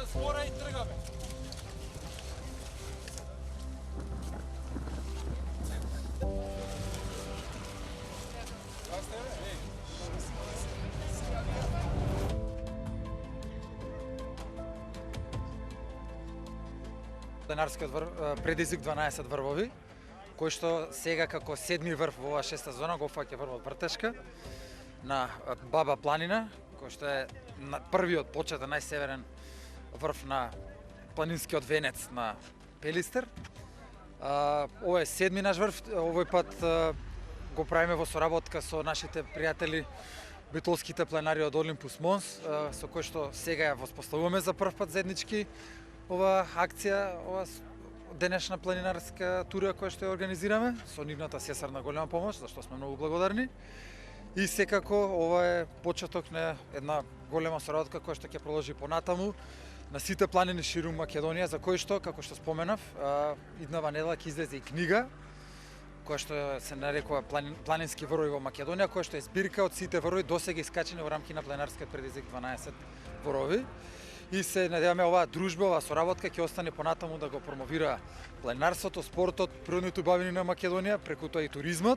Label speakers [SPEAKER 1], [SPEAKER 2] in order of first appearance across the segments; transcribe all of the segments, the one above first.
[SPEAKER 1] Спора и тргаме.
[SPEAKER 2] Пленарскиот предизвик 12 врвови, кој што сега како седми врв во оваа шеста зона го фаќа врвот Вртешка на Баба планина, кој што е првиот почетен најсеверен врв на планинскиот венец на Пелистер. Ова е седми наш врв, овој пат го правиме во соработка со нашите пријатели битолските планари од Олимпус Монс, со кој што сега ја воспоставуваме за прв пат заеднички ова акција, ова денешна планинарска тура која што ја организираме, со нивната сесарна голема помош, за што сме многу благодарни. И секако ова е почеток на една голема соработка која што ќе продолжи понатаму на сите планини ширум Македонија, за кој што, како што споменав, иднава недела ќе излезе и книга која што се нарекува Планински врвови во Македонија, која што е збирка од сите врвови досега искачени во рамки на пленарскиот предизвик 12 врвови. И се надеваме оваа дружба, оваа соработка ќе остане понатаму да го промовира пленарството, спортот, природните убавини на Македонија, преку тоа и туризмот,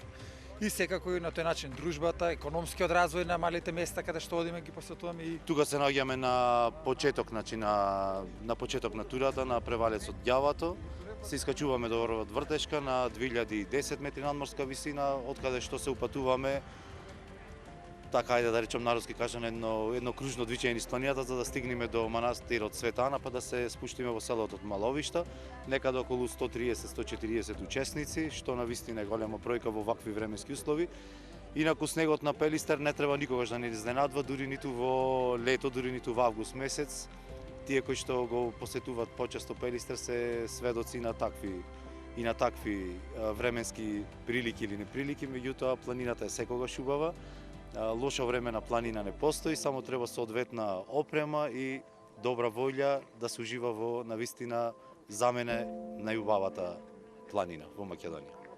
[SPEAKER 2] и секако и на тој начин дружбата, економскиот развој на малите места каде што одиме ги посетуваме и
[SPEAKER 3] тука се наоѓаме на почеток, значи на почеток на турата на превалецот Ѓавато. Се искачуваме до врвот Вртешка на 2010 метри надморска висина, од каде што се упатуваме, така ајде да речем народски кажано, едно кружно движење низ планината за да стигнеме до манастирот Света Ана, па да се спуштиме во селото од Маловишта, некаде околу 130-140 учесници, што навистина е голема бројка во вакви временски услови. Инаку снегот на Пелистер не треба никогаш да не изненадва, дури ниту во лето, дури ниту во август месец. Тие кои што го посетуваат почесто Пелистер се сведоци на такви временски прилики или неприлики, меѓутоа планината е секогаш убава. Лоша време на планина не постои, само треба соодветна опрема и добра волја да се ужива во навистина за мене најубавата планина во Македонија.